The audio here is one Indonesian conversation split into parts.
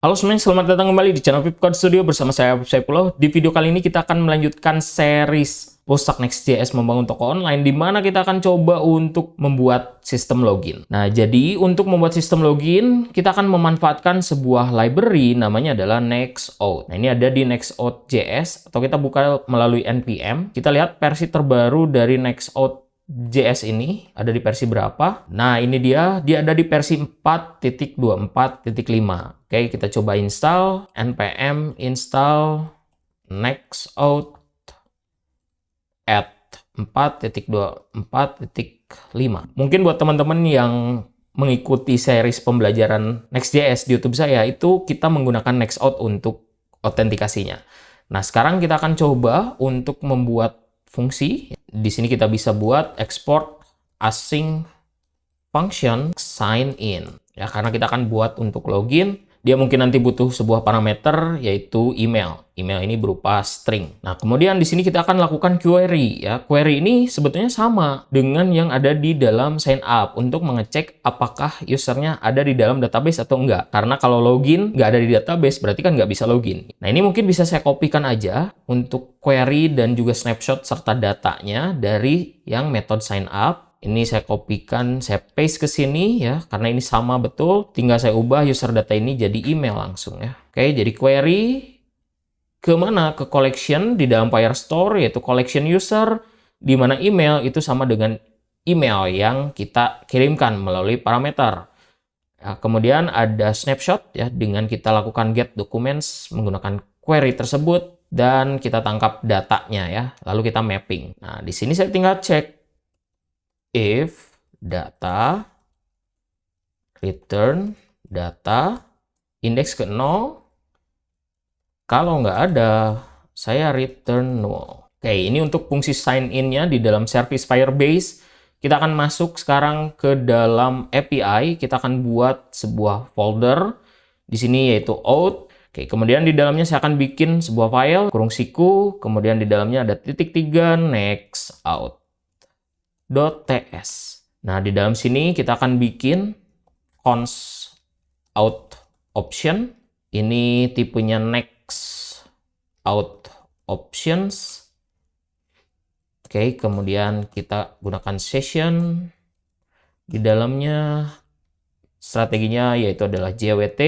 Halo semuanya, selamat datang kembali di channel Vipcode Studio bersama saya Saifullah. Di video kali ini kita akan melanjutkan series Postsak Next.js membangun toko online, di mana kita akan coba untuk membuat sistem login. Nah, jadi untuk membuat sistem login, kita akan memanfaatkan sebuah library namanya adalah Nextauth. Nah, ini ada di Nextauth.js, atau kita buka melalui npm. Kita lihat versi terbaru dari Nextauth JS ini ada di versi berapa. Nah, ini dia ada di versi 4.24.5. Oke, kita coba install npm install nextauth at 4.24.5. Mungkin buat teman-teman yang mengikuti series pembelajaran Next.js di YouTube saya, itu kita menggunakan Nextauth untuk autentikasinya. Nah, sekarang kita akan coba untuk membuat fungsi. Di sini kita bisa buat export async function sign in. Ya, karena kita akan buat untuk login, dia mungkin nanti butuh sebuah parameter yaitu email. Email ini berupa string. Nah, kemudian di sini kita akan lakukan query ya. Query ini sebetulnya sama dengan yang ada di dalam sign up untuk mengecek apakah usernya ada di dalam database atau enggak. Karena kalau login nggak ada di database berarti kan nggak bisa login. Nah, ini mungkin bisa saya kopikan aja untuk query dan juga snapshot serta datanya dari yang method sign up. Ini saya kopikan, saya paste ke sini ya, karena ini sama betul. Tinggal saya ubah user data ini jadi email langsung ya. Oke, jadi query ke mana? Ke collection di dalam Firestore, yaitu collection user, di mana email itu sama dengan email yang kita kirimkan melalui parameter. Ya, kemudian ada snapshot ya, dengan kita lakukan get documents menggunakan query tersebut dan kita tangkap datanya ya, lalu kita mapping. Nah, di sini saya tinggal cek if data return data indeks ke 0. Kalau nggak ada, saya return null. Oke, ini untuk fungsi sign in-nya di dalam service Firebase. Kita akan masuk sekarang ke dalam API. Kita akan buat sebuah folder. Di sini yaitu auth. Oke, kemudian di dalamnya saya akan bikin sebuah file, kurung siku. Kemudian di dalamnya ada .3 nextauth.ts. Nah, di dalam sini kita akan bikin const out option. Ini tipenya Nextauth options. Oke, kemudian kita gunakan session. Di dalamnya strateginya yaitu adalah JWT.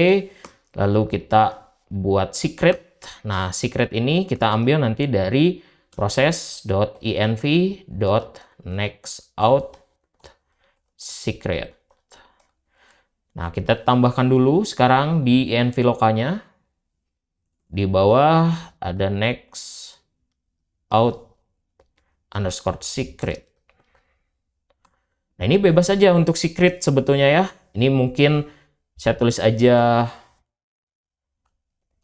Lalu kita buat secret. Nah, secret ini kita ambil nanti dari process.env.nextauth secret. Nah, kita tambahkan dulu sekarang di env lokalnya. Di bawah ada nextauth_secret. Nah, ini bebas saja untuk secret sebetulnya ya. Ini mungkin saya tulis aja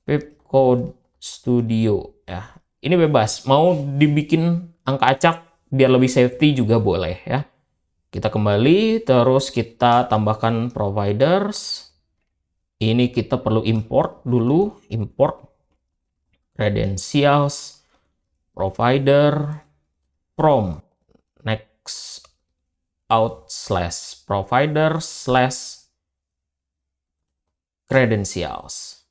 Vipcode Studio ya. Ini bebas. Mau dibikin angka acak biar lebih safety juga boleh ya. Kita kembali, terus kita tambahkan providers. Ini kita perlu import dulu, import credentials provider from nextauth/provider/credentials.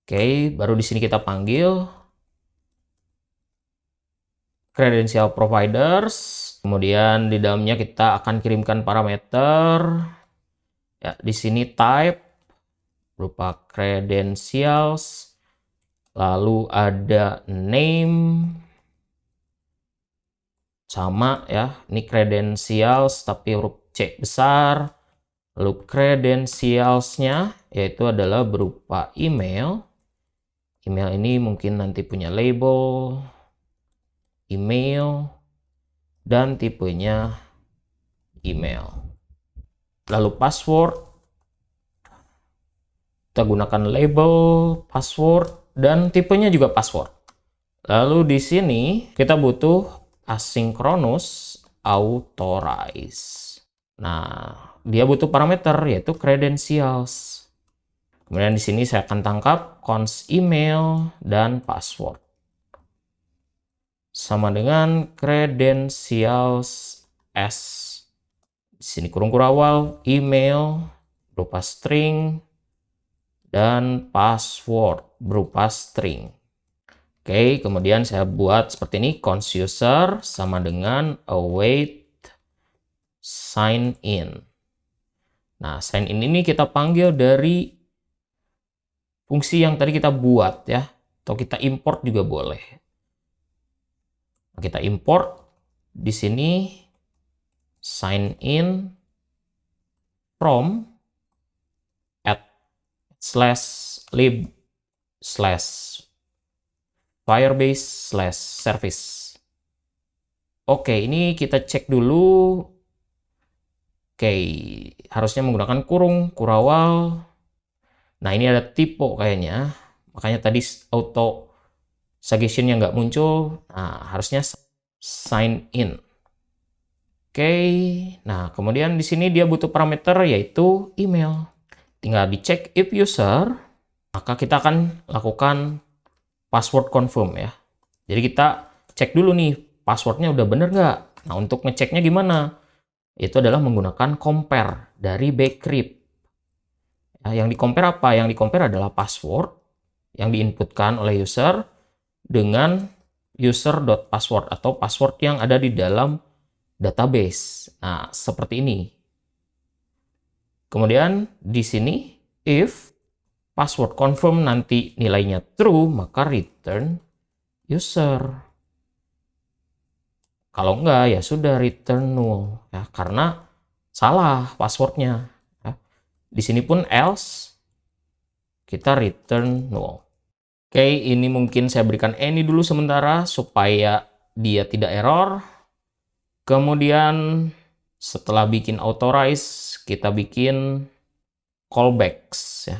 Oke, baru di sini kita panggil credential providers. Kemudian di dalamnya kita akan kirimkan parameter. Ya, di sini type berupa credentials. Lalu ada name. Sama ya, ini credentials tapi huruf C besar. Lalu credentials-nya yaitu adalah berupa email. Email ini mungkin nanti punya label, email, dan tipenya email. Lalu password, kita gunakan label, password, dan tipenya juga password. Lalu di sini kita butuh asynchronous authorize. Nah, dia butuh parameter yaitu credentials. Kemudian di sini saya akan tangkap const email dan password. Sama dengan credentials s. Di sini kurung kurawal email berupa string dan password berupa string. Oke, kemudian saya buat seperti ini, const user sama dengan await sign in. Nah, sign in ini kita panggil dari fungsi yang tadi kita buat ya, atau kita import juga boleh. Nah, kita import di sini sign in from @lib/firebase/service. Oke, ini kita cek dulu. Oke, harusnya menggunakan kurung, kurawal. Nah, ini ada typo kayaknya. Makanya tadi auto suggestion-nya nggak muncul. Nah, harusnya sign in. Oke, nah kemudian di sini dia butuh parameter yaitu email. Tinggal dicek if user, maka kita akan lakukan password confirm ya. Jadi kita cek dulu nih, passwordnya udah bener nggak? Nah, untuk ngeceknya gimana? Itu adalah menggunakan compare dari bcrypt. Nah, yang di compare apa? Yang di compare adalah password yang diinputkan oleh user dengan user.password atau password yang ada di dalam database. Nah, seperti ini. Kemudian di sini if password confirm nanti nilainya true, maka return user. Kalau enggak ya sudah return null ya, karena salah passwordnya. Ya. Di sini pun else kita return null. Oke, ini mungkin saya berikan any dulu sementara supaya dia tidak error. Kemudian setelah bikin authorize, kita bikin callbacks ya.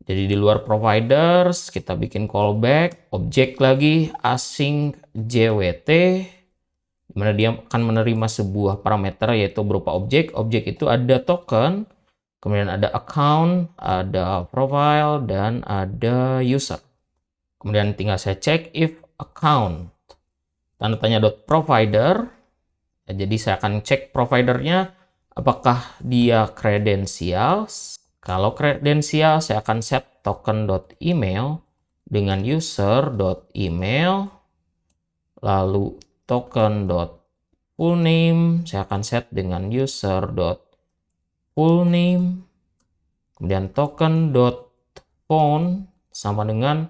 Jadi di luar providers, kita bikin callback, objek lagi async jwt, di mana dia akan menerima sebuah parameter yaitu berupa objek. Objek itu ada token, kemudian ada account, ada profile, dan ada user. Kemudian tinggal saya cek if account, tanda tanya .provider. Jadi saya akan cek providernya apakah dia credentials. Kalau kredensial, saya akan set token.email dengan user.email, lalu token.fullname, saya akan set dengan user.fullname, kemudian token.phone sama dengan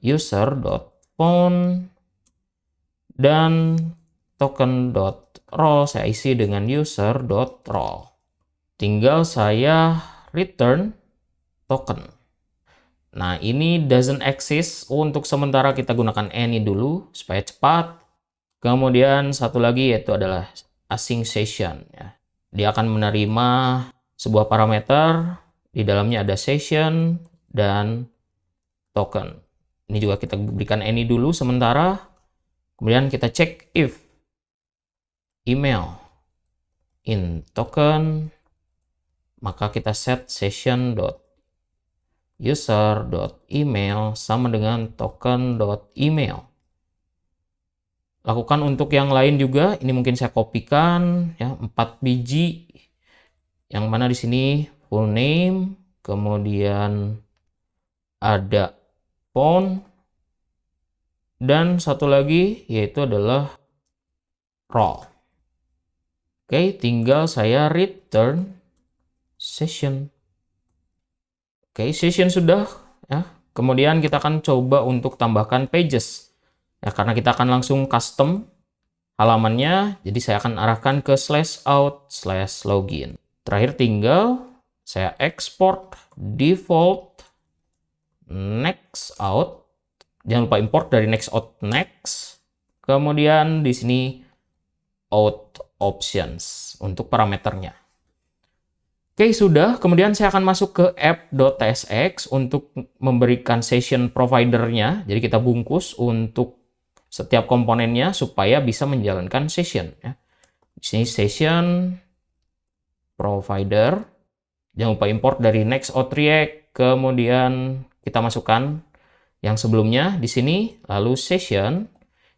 user.phone, dan token.role saya isi dengan user.role. Tinggal saya return token. Nah, ini doesn't exist. Untuk sementara kita gunakan any dulu supaya cepat. Kemudian satu lagi yaitu adalah async session ya. Dia akan menerima sebuah parameter, di dalamnya ada session dan token. Ini juga kita berikan any dulu sementara. Kemudian kita cek if email in token, maka kita set session.user.email sama dengan token.email. Lakukan untuk yang lain juga. Ini mungkin saya kopikan ya, 4 biji. Yang mana di sini full name, kemudian ada phone, dan satu lagi yaitu adalah role. Oke, tinggal saya return session. Oke, session sudah ya. Kemudian kita akan coba untuk tambahkan pages. Ya, karena kita akan langsung custom halamannya, jadi saya akan arahkan ke /out/login. Terakhir tinggal saya export default next out. Jangan lupa import dari next out next. Kemudian di sini out options untuk parameternya. Oke, sudah. Kemudian saya akan masuk ke app.tsx untuk memberikan session providernya. Jadi kita bungkus untuk setiap komponennya supaya bisa menjalankan session. Ya. Di sini session provider. Jangan lupa import dari Next.out.React. Kemudian kita masukkan yang sebelumnya di sini. Lalu session.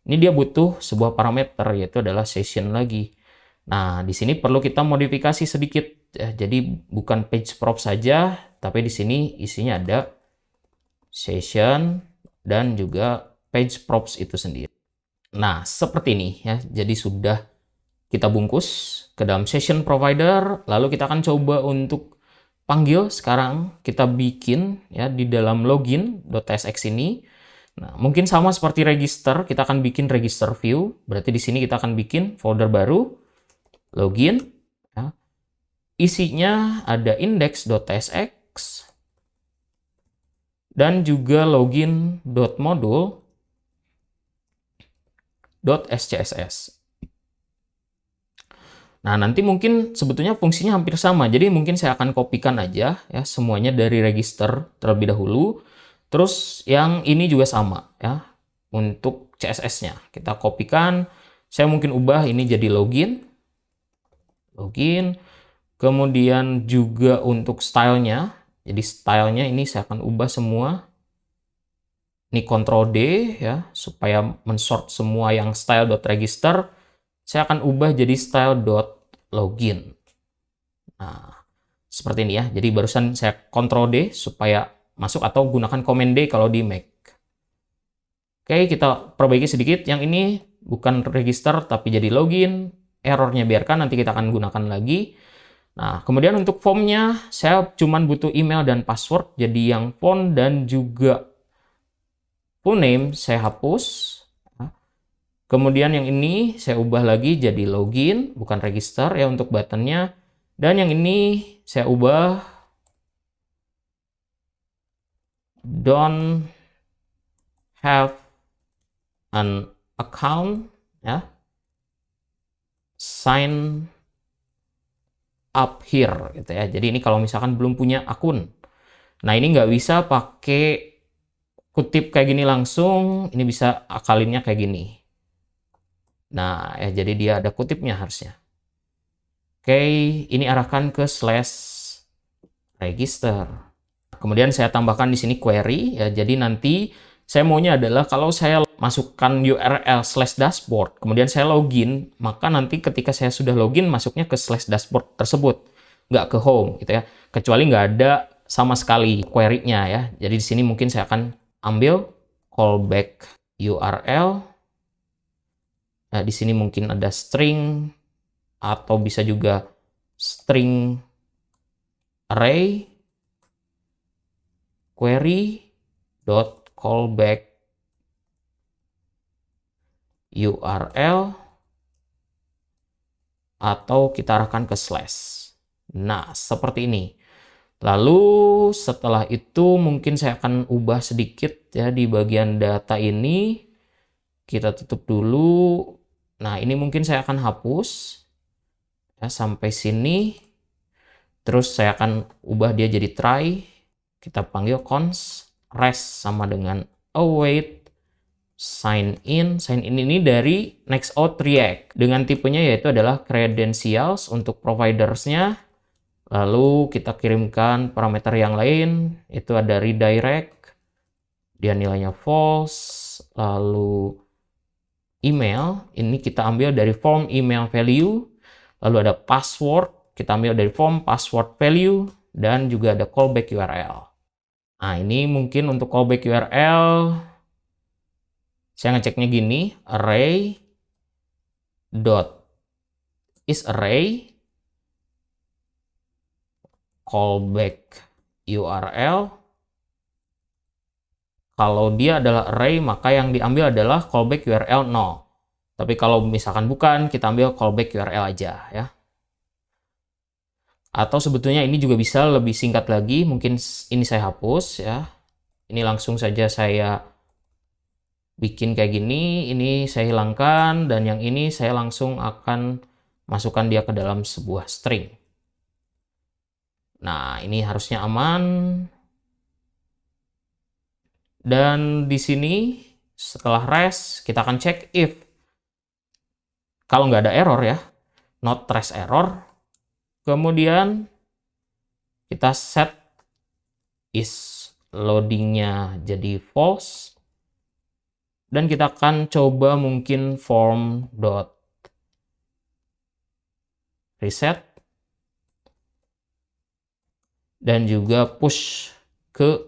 Ini dia butuh sebuah parameter yaitu adalah session lagi. Nah, di sini perlu kita modifikasi sedikit. Jadi bukan page prop saja, tapi di sini isinya ada session dan juga page props itu sendiri. Nah, seperti ini ya. Jadi sudah kita bungkus ke dalam session provider, lalu kita akan coba untuk panggil sekarang kita bikin ya di dalam login.tsx ini. Nah, mungkin sama seperti register, kita akan bikin register view. Berarti di sini kita akan bikin folder baru, login. Ya. Isinya ada index.tsx dan juga login.module.scss. Nah, nanti mungkin sebetulnya fungsinya hampir sama. Jadi mungkin saya akan kopikan aja ya semuanya dari register terlebih dahulu. Terus yang ini juga sama ya. Untuk CSS-nya kita kopikan. Saya mungkin ubah ini jadi login. Login. Kemudian juga untuk stylenya. Jadi stylenya ini saya akan ubah semua. Ini Ctrl D ya, supaya mensort semua yang style.register. Saya akan ubah jadi style.login. Nah, seperti ini ya. Jadi barusan saya Ctrl D supaya masuk atau gunakan Command D kalau di Mac. Oke, kita perbaiki sedikit. Yang ini bukan register tapi jadi login. Errornya biarkan, nanti kita akan gunakan lagi. Nah, kemudian untuk formnya, saya cuma butuh email dan password. Jadi yang font dan juga full name saya hapus. Kemudian yang ini saya ubah lagi jadi login, bukan register ya untuk buttonnya. Dan yang ini saya ubah don't have an account ya. Sign up here gitu ya. Jadi ini kalau misalkan belum punya akun. Nah, ini nggak bisa pakai kutip kayak gini langsung, ini bisa akalinnya kayak gini. Nah, ya jadi dia ada kutipnya harusnya. Oke, ini arahkan ke /register. Kemudian saya tambahkan di sini query ya. Jadi nanti saya maunya adalah kalau saya masukkan URL /dashboard, kemudian saya login, maka nanti ketika saya sudah login masuknya ke /dashboard tersebut, nggak ke home gitu ya. Kecuali nggak ada sama sekali query-nya ya. Jadi di sini mungkin saya akan ambil callback URL. Nah, di sini mungkin ada string atau bisa juga string array query.callback URL atau kita arahkan ke slash. Nah, seperti ini. Lalu setelah itu mungkin saya akan ubah sedikit ya di bagian data ini. Kita tutup dulu. Nah, ini mungkin saya akan hapus ya sampai sini. Terus saya akan ubah dia jadi try. Kita panggil const rest sama dengan await sign in. Sign in ini dari Nextauth React dengan tipenya yaitu adalah credentials untuk providersnya. Lalu kita kirimkan parameter yang lain, itu ada redirect, dia nilainya false. Lalu email, ini kita ambil dari form email value. Lalu ada password, kita ambil dari form password value. Dan juga ada callback URL. Nah, ini mungkin untuk callback URL, saya ngeceknya gini, array dot is array callback URL. Kalau dia adalah array, maka yang diambil adalah callback URL 0. Tapi kalau misalkan bukan, kita ambil callback URL aja ya. Atau sebetulnya ini juga bisa lebih singkat lagi, mungkin ini saya hapus ya. Ini langsung saja saya bikin kayak gini, ini saya hilangkan, dan yang ini saya langsung akan masukkan dia ke dalam sebuah string. Nah, ini harusnya aman. Dan di sini setelah rest kita akan cek if. Kalau nggak ada error ya, not trace error. Kemudian kita set is loadingnya jadi false. Dan kita akan coba mungkin form dot reset. dan juga push ke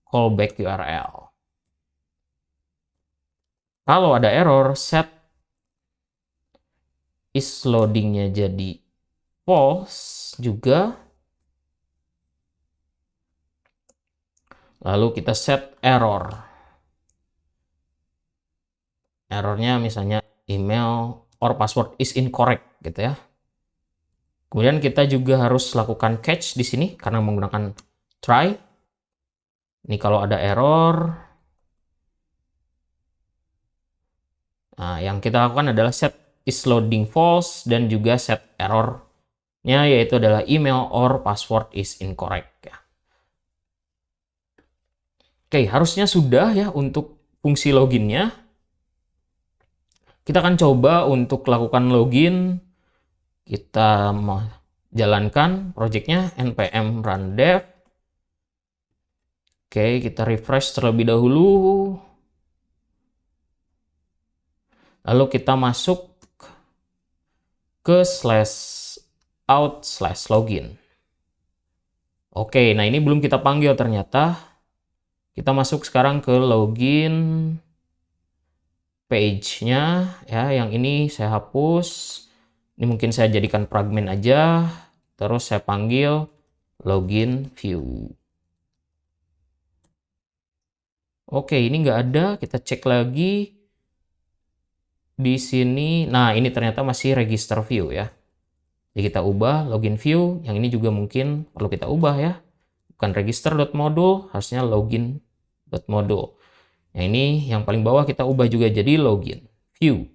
callback URL. Kalau ada error, set is loading-nya jadi false juga. Lalu kita set error. Errornya misalnya email or password is incorrect gitu ya. Kemudian kita juga harus lakukan catch di sini karena menggunakan try. Ini kalau ada error, nah yang kita lakukan adalah set is loading false dan juga set errornya yaitu adalah email or password is incorrect ya. Oke, harusnya sudah ya untuk fungsi loginnya. Kita akan coba untuk lakukan login. Kita jalankan projectnya npm run dev. Oke, kita refresh terlebih dahulu. Lalu kita masuk ke /out/login. Oke, nah ini belum kita panggil ternyata. Kita masuk sekarang ke login page-nya ya. Yang ini saya hapus. Ini mungkin saya jadikan fragment aja. Terus saya panggil login view. Oke, ini nggak ada. Kita cek lagi. Di sini, nah ini ternyata masih register view ya. Jadi kita ubah login view. Yang ini juga mungkin perlu kita ubah ya. Bukan register.module, harusnya login.module. Yang ini yang paling bawah kita ubah juga jadi login view.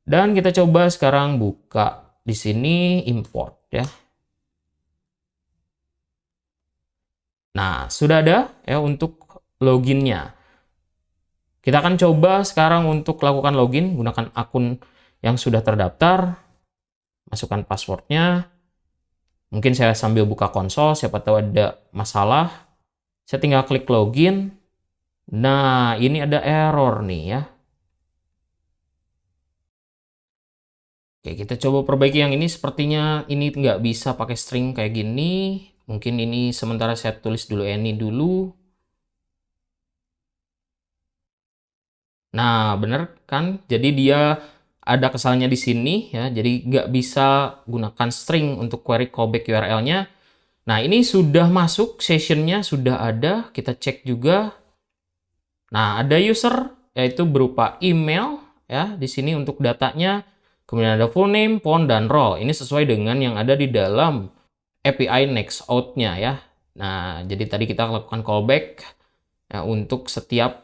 Dan kita coba sekarang buka di sini import ya. Nah, sudah ada ya untuk loginnya. Kita akan coba sekarang untuk lakukan login gunakan akun yang sudah terdaftar. Masukkan passwordnya. Mungkin saya sambil buka konsol, siapa tahu ada masalah. Saya tinggal klik login. Nah, ini ada error nih ya. Oke, kita coba perbaiki yang ini. Sepertinya ini nggak bisa pakai string kayak gini. Mungkin ini sementara saya tulis dulu any dulu. Nah, bener kan? Jadi dia ada kesalahannya di sini ya. Jadi nggak bisa gunakan string untuk query callback URL-nya. Nah, ini sudah masuk, sessionnya sudah ada. Kita cek juga. Nah, ada user yaitu berupa email ya di sini untuk datanya. Kemudian ada full name, phone, dan role. Ini sesuai dengan yang ada di dalam API NextOut-nya ya. Nah, jadi tadi kita lakukan callback ya, untuk setiap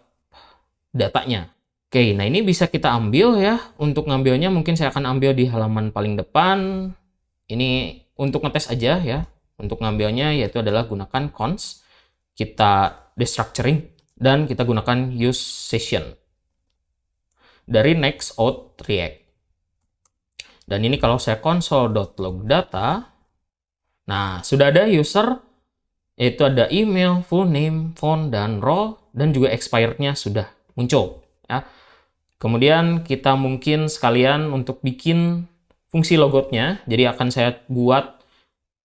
datanya. Oke, nah ini bisa kita ambil ya. Untuk ngambilnya mungkin saya akan ambil di halaman paling depan. Ini untuk ngetes aja ya. Untuk ngambilnya yaitu adalah gunakan const. Kita destructuring dan kita gunakan use session dari NextOut React. Dan ini kalau saya console.log data, nah sudah ada user, yaitu ada email, full name, phone, dan role, dan juga expired-nya sudah muncul. Ya. Kemudian kita mungkin sekalian untuk bikin fungsi logoutnya, jadi akan saya buat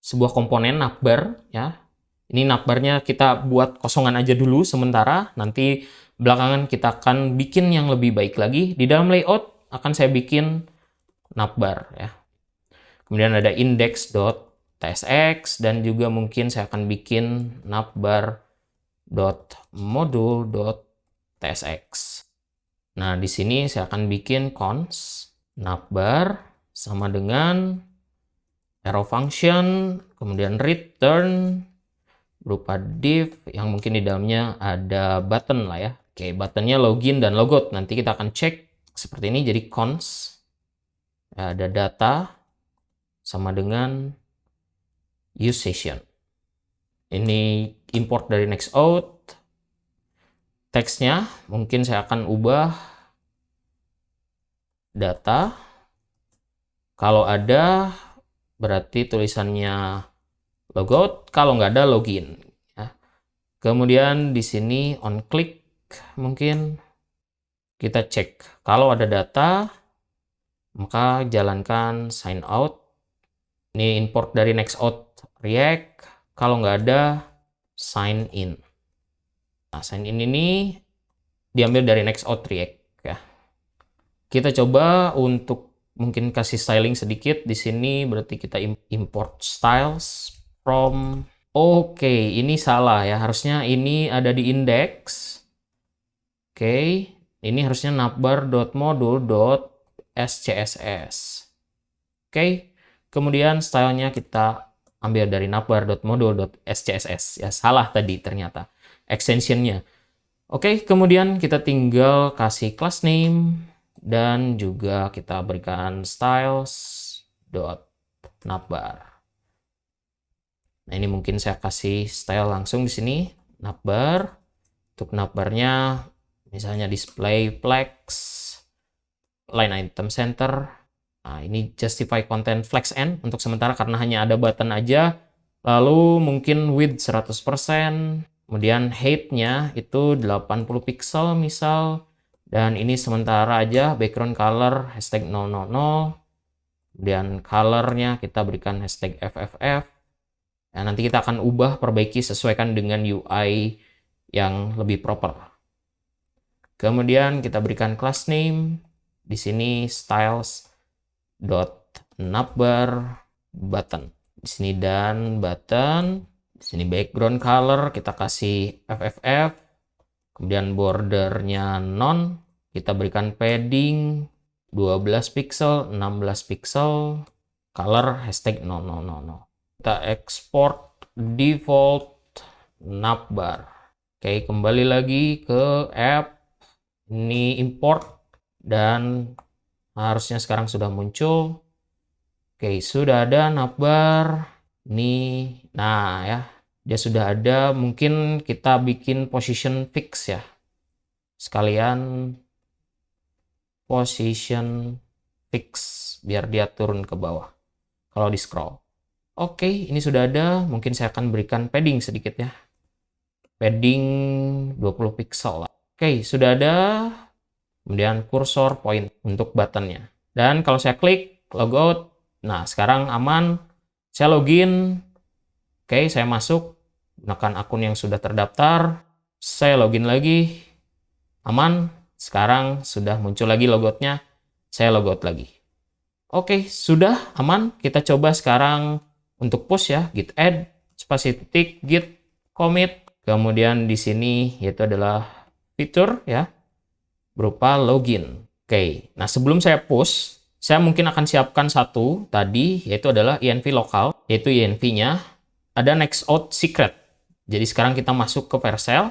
sebuah komponen navbar. Ya. Ini navbarnya kita buat kosongan aja dulu sementara, nanti belakangan kita akan bikin yang lebih baik lagi. Di dalam layout akan saya bikin navbar ya. Kemudian ada index.tsx dan juga mungkin saya akan bikin navbar.module.tsx. Nah, di sini saya akan bikin const navbar sama dengan arrow function, kemudian return berupa div yang mungkin di dalamnya ada button lah ya. Oke, buttonnya login dan logout. Nanti kita akan cek seperti ini jadi const ada data sama dengan use session. Ini import dari NextOut. Teksnya mungkin saya akan ubah data. Kalau ada berarti tulisannya logout, kalau nggak ada login. Ya. Kemudian di sini on click mungkin kita cek kalau ada data. Maka jalankan sign out. Ini import dari NextOut React. Kalau nggak ada, sign in. Nah, sign in ini diambil dari Nextouts React ya. Kita coba untuk mungkin kasih styling sedikit di sini, berarti kita import styles from. Oke, ini salah ya. Harusnya ini ada di index. Oke, ini harusnya navbar.module.scss. Oke, kemudian stylenya kita ambil dari navbar.module.scss. Ya, salah tadi ternyata extensionnya. Oke, kemudian kita tinggal kasih class name dan juga kita berikan styles.navbar. Nah, ini mungkin saya kasih style langsung di sini, navbar. Untuk navbarnya misalnya display flex, line item center. Nah, ini justify content flex end untuk sementara karena hanya ada button aja. Lalu mungkin width 100%, kemudian height-nya itu 80 pixel misal. Dan ini sementara aja, background color hashtag 000. Kemudian color-nya kita berikan hashtag FFF. Nah, nanti kita akan ubah, perbaiki, sesuaikan dengan UI yang lebih proper. Kemudian kita berikan class name. Di sini styles.navbar button. Di sini dan button. Di sini background color kita kasih FFF. Kemudian bordernya none. Kita berikan padding 12 pixel, 16 pixel. Color hashtag 000. Kita export default navbar. Oke, kembali lagi ke app. Ini import dan harusnya sekarang sudah muncul. Oke, sudah ada navbar. Ini, nah ya, dia sudah ada. Mungkin kita bikin position fix ya. Sekalian position fix biar dia turun ke bawah kalau di scroll. Oke, ini sudah ada. Mungkin saya akan berikan padding sedikit ya. Padding 20 pixel lah. Oke, sudah ada. Kemudian cursor point untuk buttonnya. Dan kalau saya klik logout, nah sekarang aman. Saya login. Oke, saya masuk. Gunakan akun yang sudah terdaftar. Saya login lagi. Aman. Sekarang sudah muncul lagi logoutnya. Saya logout lagi. Oke, sudah aman. Kita coba sekarang untuk push ya, git add, spasi titik, git commit. Kemudian di sini yaitu adalah fitur ya, berupa login. Oke, nah sebelum saya push, saya mungkin akan siapkan satu tadi, yaitu adalah env lokal, yaitu env-nya ada Nextouts secret. Jadi sekarang kita masuk ke Vercel,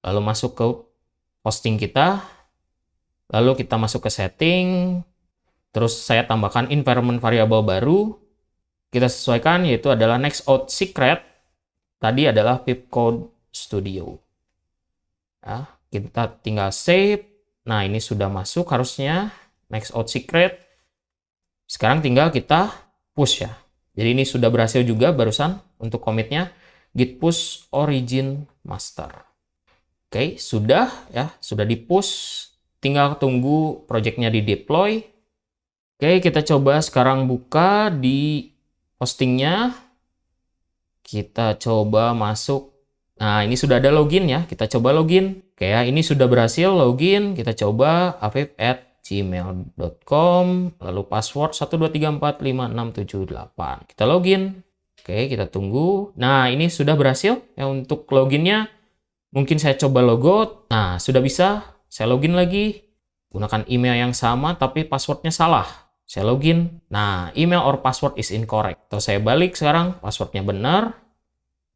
lalu masuk ke hosting kita, lalu kita masuk ke setting, terus saya tambahkan environment variable baru, kita sesuaikan yaitu adalah Nextouts secret, tadi adalah Pipcode Studio. Ya, kita tinggal save. Nah, ini sudah masuk harusnya Nextouts secret. Sekarang tinggal kita push ya. Jadi ini sudah berhasil juga barusan untuk commit-nya. Git push origin master. Oke, sudah ya, sudah di push. Tinggal tunggu project-nya di deploy. Oke, kita coba sekarang buka di hostingnya. Kita coba masuk. Nah, ini sudah ada login ya. Kita coba login. Oke ya, ini sudah berhasil login. Kita coba afif@gmail.com. Lalu password 123456778. Kita login. Oke, kita tunggu. Nah, ini sudah berhasil ya untuk loginnya. Mungkin saya coba logout. Nah, sudah bisa. Saya login lagi. Gunakan email yang sama, tapi passwordnya salah. Saya login. Nah, email or password is incorrect. Atau saya balik sekarang, passwordnya benar,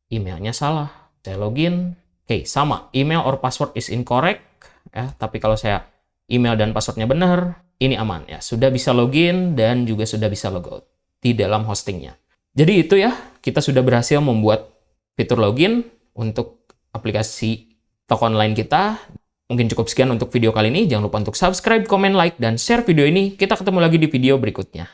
emailnya salah. Saya login. Oke, sama. Email or password is incorrect. Ya, tapi kalau saya email dan passwordnya benar, ini aman. Ya, sudah bisa login dan juga sudah bisa logout di dalam hostingnya. Jadi itu ya, kita sudah berhasil membuat fitur login untuk aplikasi toko online kita. Mungkin cukup sekian untuk video kali ini. Jangan lupa untuk subscribe, komen, like, dan share video ini. Kita ketemu lagi di video berikutnya.